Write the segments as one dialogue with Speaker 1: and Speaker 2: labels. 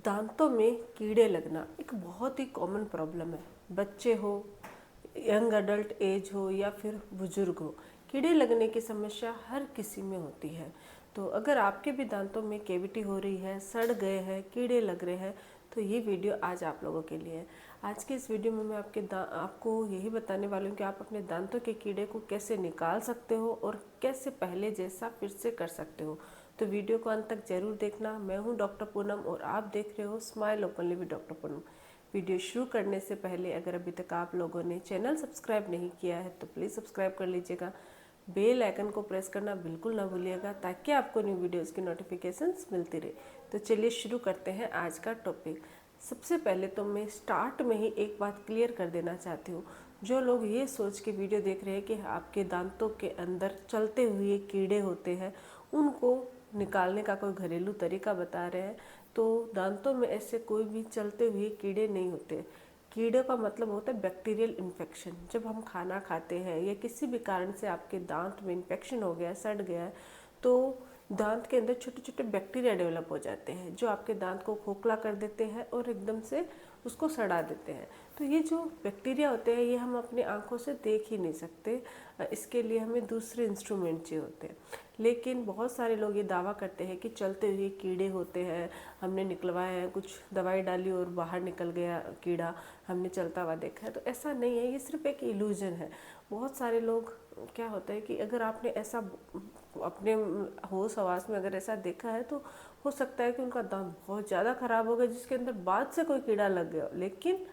Speaker 1: दांतों में कीड़े लगना एक बहुत ही कॉमन प्रॉब्लम है। बच्चे हो, यंग अडल्ट एज हो या फिर बुजुर्ग हो, कीड़े लगने की समस्या हर किसी में होती है। तो अगर आपके भी दांतों में कैविटी हो रही है, सड़ गए हैं, कीड़े लग रहे हैं, तो ये वीडियो आज आप लोगों के लिए है। आज के इस वीडियो में मैं आपको यही बताने वाली हूँ कि आप अपने दांतों के कीड़े को कैसे निकाल सकते हो और कैसे पहले जैसा फिर से कर सकते हो। तो वीडियो को अंत तक जरूर देखना। मैं हूँ डॉक्टर पूनम और आप देख रहे हो smile openly with doctor Poonam. Video शुरू करने से पहले अगर अभी तक आप लोगों ने चैनल सब्सक्राइब नहीं किया है तो प्लीज़ सब्सक्राइब कर लीजिएगा। बेल आइकन को प्रेस करना बिल्कुल ना भूलिएगा ताकि आपको न्यू वीडियोस की नोटिफिकेशंस मिलती रहे। तो चलिए शुरू करते हैं आज का टॉपिक। सबसे पहले तो मैं स्टार्ट में ही एक बात क्लियर कर देना चाहती हूँ। जो लोग ये सोच के वीडियो देख रहे हैं कि आपके दांतों के अंदर चलते हुए कीड़े होते हैं, उनको निकालने का कोई घरेलू तरीका बता रहे हैं, तो दांतों में ऐसे कोई भी चलते हुए कीड़े नहीं होते। कीड़े का मतलब होता है बैक्टीरियल इन्फेक्शन। जब हम खाना खाते हैं या किसी भी कारण से आपके दांत में इन्फेक्शन हो गया है, सड़ गया है, तो दांत के अंदर छोटे छोटे बैक्टीरिया डेवलप हो जाते हैं जो आपके दांत को खोखला कर देते हैं और एकदम से उसको सड़ा देते हैं। तो ये जो बैक्टीरिया होते हैं ये हम अपनी आंखों से देख ही नहीं सकते, इसके लिए हमें दूसरे इंस्ट्रूमेंट चाहिए होते हैं। लेकिन बहुत सारे लोग ये दावा करते हैं कि चलते हुए कीड़े होते हैं, हमने निकलवाए हैं, कुछ दवाई डाली और बाहर निकल गया कीड़ा, हमने चलता हुआ देखा है। तो ऐसा नहीं है, ये सिर्फ एक इल्यूजन है। बहुत सारे लोग, क्या होता है कि अगर आपने ऐसा अपने होश हवास में अगर ऐसा देखा है तो हो सकता है कि उनका दांत बहुत ज़्यादा खराब हो गया जिसके अंदर बाद से कोई कीड़ा लग गया, लेकिन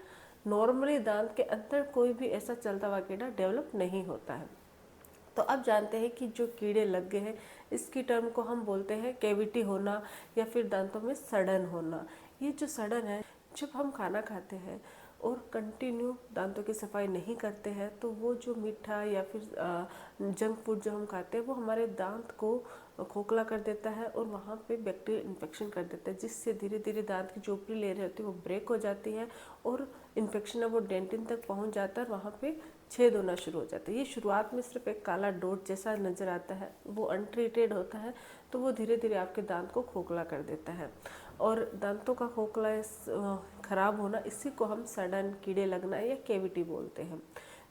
Speaker 1: नॉर्मली दांत के अंदर कोई भी ऐसा चलता हुआ कीड़ा डेवलप नहीं होता है। तो अब जानते हैं कि जो कीड़े लग गए हैं इसकी टर्म को हम बोलते हैं कैविटी होना या फिर दांतों में सड़न होना। ये जो सड़न है, जब हम खाना खाते हैं और कंटिन्यू दांतों की सफाई नहीं करते हैं तो वो जो मीठा या फिर जंक फूड जो हम खाते हैं वो हमारे दांत को खोखला कर देता है और वहाँ पे बैक्टीरियल इन्फेक्शन कर देता है, जिससे धीरे धीरे दांत की जो ऊपरी लेयर होती है वो ब्रेक हो जाती है और इन्फेक्शन है वो डेंटिन तक पहुँच जाता है और वहाँ पे छेद होना शुरू हो जाता है। ये शुरुआत में सिर्फ एक काला डॉट जैसा नज़र आता है, वो अनट्रीटेड होता है, तो वो धीरे धीरे आपके दांत को खोखला कर देता है। और दांतों का खोखला खराब होना, इसी को हम सड़न, कीड़े लगना या कैविटी बोलते हैं।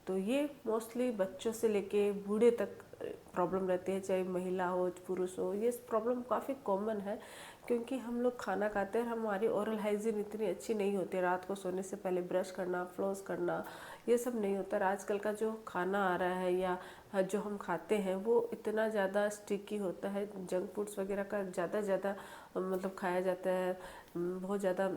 Speaker 1: तो ये मोस्टली बच्चों से लेके बूढ़े तक प्रॉब्लम रहती है, चाहे महिला हो पुरुष हो। ये प्रॉब्लम काफ़ी कॉमन है क्योंकि हम लोग खाना खाते हैं, हमारी ओरल हाइजीन इतनी अच्छी नहीं होती। रात को सोने से पहले ब्रश करना, फ्लॉस करना, ये सब नहीं होता। आजकल का जो खाना आ रहा है या जो हम खाते हैं वो इतना ज़्यादा स्टिकी होता है, जंक फूड्स वगैरह का ज़्यादा मतलब खाया जाता है। बहुत ज़्यादा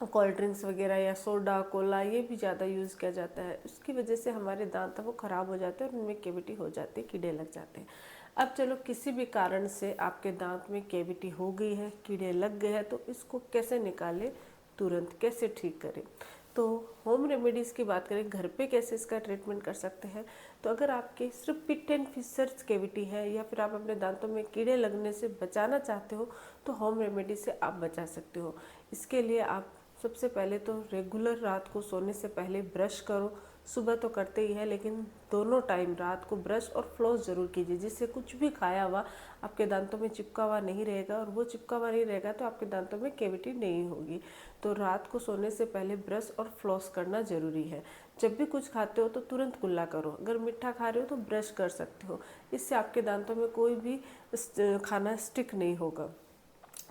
Speaker 1: कोल्ड ड्रिंक्स वगैरह या सोडा कोला ये भी ज़्यादा यूज़ किया जाता है। उसकी वजह से हमारे दांत वो ख़राब हो जाते हैं और उनमें कैविटी हो जाती है, कीड़े लग जाते हैं। अब चलो, किसी भी कारण से आपके दांत में कैविटी हो गई है, कीड़े लग गए हैं, तो इसको कैसे निकालें, तुरंत कैसे ठीक करें। तो होम रेमेडीज़ की बात करें, घर पे कैसे इसका ट्रीटमेंट कर सकते हैं। तो अगर आपके सिर्फ पिट एंड फिशर्स कैविटी है या फिर आप अपने दांतों में कीड़े लगने से बचाना चाहते हो तो होम रेमेडी से आप बचा सकते हो। इसके लिए आप सबसे पहले तो रेगुलर रात को सोने से पहले ब्रश करो। सुबह तो करते ही है, लेकिन दोनों टाइम रात को ब्रश और फ्लॉस ज़रूर कीजिए, जिससे कुछ भी खाया हुआ आपके दांतों में चिपका हुआ नहीं रहेगा, और वो चिपका हुआ नहीं रहेगा तो आपके दांतों में कैविटी नहीं होगी। तो रात को सोने से पहले ब्रश और फ्लॉस करना ज़रूरी है। जब भी कुछ खाते हो तो तुरंत कुल्ला करो। अगर मीठा खा रहे हो तो ब्रश कर सकते हो, इससे आपके दांतों में कोई भी खाना स्टिक नहीं होगा।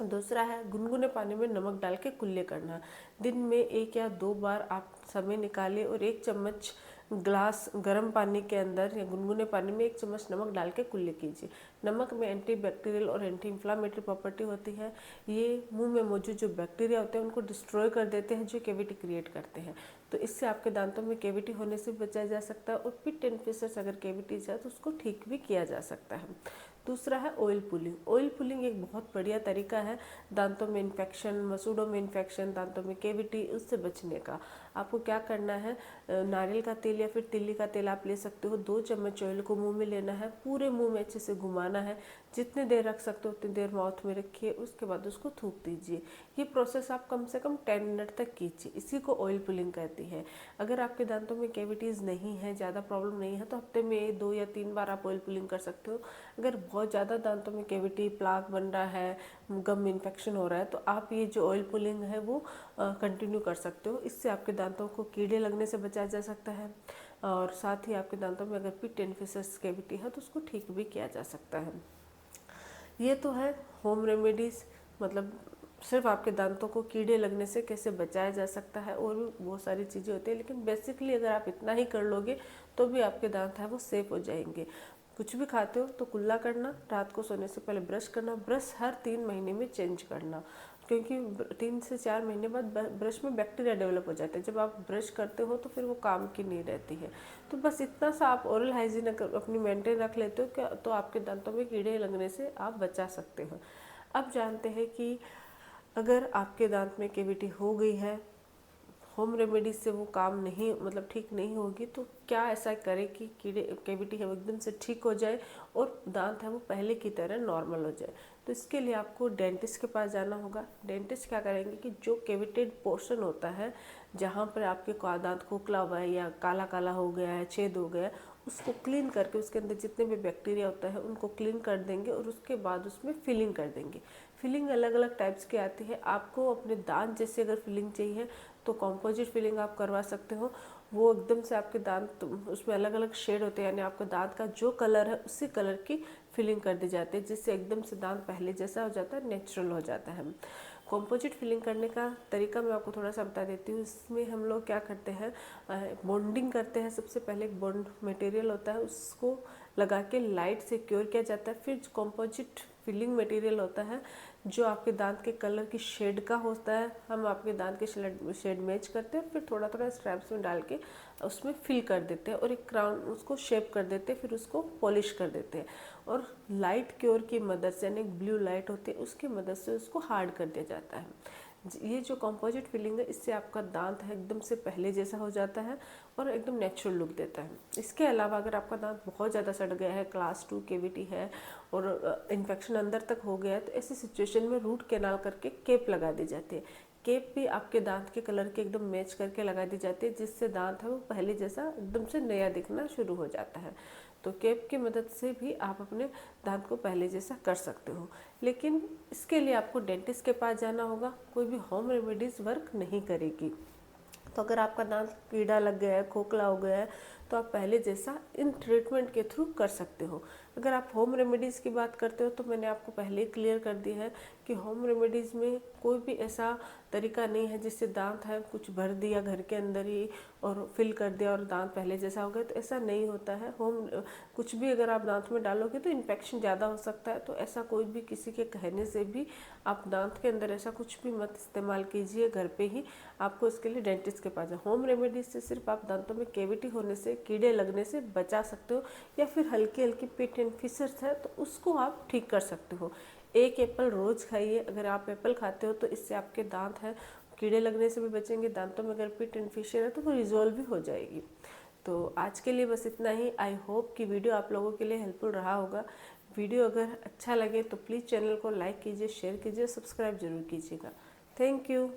Speaker 1: दूसरा है गुनगुने पानी में नमक डाल के कुल्ले करना। दिन में 1 या 2 बार आप समय निकालिए और 1 चम्मच ग्लास गर्म पानी के अंदर या गुनगुने पानी में 1 चम्मच नमक डाल के कुल्ले कीजिए। नमक में एंटी बैक्टीरियल और एंटी इन्फ्लामेटरी प्रॉपर्टी होती है। ये मुंह में मौजूद जो बैक्टीरिया होते हैं उनको डिस्ट्रॉय कर देते हैं, जो कैविटी क्रिएट करते हैं। तो इससे आपके दांतों में कैविटी होने से बचाया जा सकता है, और पिट एंड फिशर्स अगर कैविटीज है तो उसको ठीक भी किया जा सकता है। दूसरा है ऑयल पुलिंग। ऑयल पुलिंग एक बहुत बढ़िया तरीका है दांतों में इन्फेक्शन, मसूड़ों में इन्फेक्शन, दांतों में कैविटी, उससे बचने का। आपको क्या करना है, नारियल का तेल या फिर तिल्ली का तेल आप ले सकते हो। 2 चम्मच ऑयल को मुंह में लेना है, पूरे मुंह में अच्छे से घुमाना है, जितनी देर रख सकते हो उतनी देर माउथ में रखिए, उसके बाद उसको थूक दीजिए। ये प्रोसेस आप कम से कम 10 मिनट तक कीजिए। इसी को ऑयल पुलिंग कहती है। अगर आपके दांतों में कैविटीज़ नहीं है, ज़्यादा प्रॉब्लम नहीं है, तो हफ्ते में 2 या 3 बार आप ऑयल पुलिंग कर सकते हो। अगर बहुत ज़्यादा दांतों में कैविटी, प्लाक बन रहा है, गम इन्फेक्शन हो रहा है, तो आप ये जो ऑयल पुलिंग है वो कंटिन्यू कर सकते हो। इससे आपके दांतों को कीड़े लगने से बचाया जा सकता है, और साथ ही आपके दांतों में अगर पिट एंड फिशर्स कैविटी है तो उसको ठीक भी किया जा सकता है। ये तो है होम रेमेडीज़, मतलब सिर्फ आपके दांतों को कीड़े लगने से कैसे बचाया जा सकता है, और भी बहुत सारी चीज़ें होती है, लेकिन बेसिकली अगर आप इतना ही कर लोगे तो भी आपके दांत है वो सेफ हो जाएंगे। कुछ भी खाते हो तो कुल्ला करना, रात को सोने से पहले ब्रश करना, ब्रश हर 3 महीने में चेंज करना, क्योंकि 3 से 4 महीने बाद ब्रश में बैक्टीरिया डेवलप हो जाते हैं। जब आप ब्रश करते हो तो फिर वो काम की नहीं रहती है। तो बस इतना सा आप ओरल हाइजीन अपनी मेंटेन रख लेते हो क्या, तो आपके दांतों में कीड़े लगने से आप बचा सकते हो। अब जानते हैं कि अगर आपके दांत में कैविटी हो गई है, होम रेमेडीज से वो काम नहीं, मतलब ठीक नहीं होगी, तो क्या ऐसा करे कि कीड़े कैविटी है वो एकदम से ठीक हो जाए और दांत है वो पहले की तरह नॉर्मल हो जाए। तो इसके लिए आपको डेंटिस्ट के पास जाना होगा। डेंटिस्ट क्या करेंगे कि जो कैविटेड पोर्शन होता है, जहाँ पर आपके दांत खोखला हुआ है या काला काला हो गया है, छेद हो गया है, उसको क्लीन करके उसके अंदर जितने भी बैक्टीरिया होता है उनको क्लीन कर देंगे, और उसके बाद उसमें फिलिंग कर देंगे। फिलिंग अलग अलग टाइप्स की आती है। आपको अपने दांत जैसे अगर फिलिंग चाहिए तो कॉम्पोजिट फिलिंग आप करवा सकते हो। वो एकदम से आपके दांत, उसमें अलग अलग शेड होते हैं, यानी आपका दांत का जो कलर है उसी कलर की फिलिंग कर दी जाती है, जिससे एकदम से दांत पहले जैसा हो जाता है, नेचुरल हो जाता है। कॉम्पोजिट फिलिंग करने का तरीका मैं आपको थोड़ा सा बता देती हूँ। इसमें हम लोग क्या करते हैं, बॉन्डिंग करते हैं। सबसे पहले एक बॉन्ड मटेरियल होता है, उसको लगा के लाइट से क्योर किया जाता है। फिर कॉम्पोजिट फिलिंग मटेरियल होता है जो आपके दांत के कलर की शेड का होता है। हम आपके दांत के शेड मैच करते हैं, फिर थोड़ा थोड़ा स्ट्रैप्स में डाल के उसमें फिल कर देते हैं और एक क्राउन उसको शेप कर देते हैं, फिर उसको पॉलिश कर देते हैं, और लाइट क्योर की मदद से, यानी ब्लू लाइट होती है उसकी मदद से उसको हार्ड कर दिया जाता है। ये जो कंपोजिट फिलिंग है, इससे आपका दांत है एकदम से पहले जैसा हो जाता है और एकदम नेचुरल लुक देता है। इसके अलावा अगर आपका दांत बहुत ज़्यादा सड़ गया है, क्लास 2 कैविटी है और इन्फेक्शन अंदर तक हो गया है, तो ऐसी सिचुएशन में रूट कैनाल करके केप लगा दी जाती है। केप भी आपके दांत के कलर के एकदम मैच करके लगा दी जाती है, जिससे दांत है वो पहले जैसा एकदम से नया दिखना शुरू हो जाता है। तो केप की मदद से भी आप अपने दांत को पहले जैसा कर सकते हो, लेकिन इसके लिए आपको डेंटिस्ट के पास जाना होगा। कोई भी होम रेमेडीज़ वर्क नहीं करेगी। तो अगर आपका दांत कीड़ा लग गया है, खोखला हो गया है, तो आप पहले जैसा इन ट्रीटमेंट के थ्रू कर सकते हो। अगर आप होम रेमेडीज़ की बात करते हो तो मैंने आपको पहले ही क्लियर कर दिया है कि होम रेमेडीज़ में कोई भी ऐसा तरीका नहीं है जिससे दांत है कुछ भर दिया घर के अंदर ही और फिल कर दिया और दांत पहले जैसा हो गया, तो ऐसा नहीं होता है। कुछ भी अगर आप दांत में डालोगे तो इन्फेक्शन ज़्यादा हो सकता है। तो ऐसा कोई भी किसी के कहने से भी आप दांत के अंदर ऐसा कुछ भी मत इस्तेमाल कीजिए घर पे ही। आपको इसके लिए डेंटिस्ट के पास जाए। होम रेमेडीज से सिर्फ आप दांतों में कैविटी होने से, कीड़े लगने से बचा सकते हो, या फिर हल्की हल्की पिट एंड फिशर्स है तो उसको आप ठीक कर सकते हो। एक एप्पल रोज़ खाइए। अगर आप एप्पल खाते हो तो इससे आपके दांत है कीड़े लगने से भी बचेंगे। दांतों में अगर पिट एंड फिशर है तो वो रिजॉल्व भी हो जाएगी। तो आज के लिए बस इतना ही। आई होप कि वीडियो आप लोगों के लिए हेल्पफुल रहा होगा। वीडियो अगर अच्छा लगे तो प्लीज़ चैनल को लाइक कीजिए, शेयर कीजिए, सब्सक्राइब जरूर कीजिएगा। Thank you.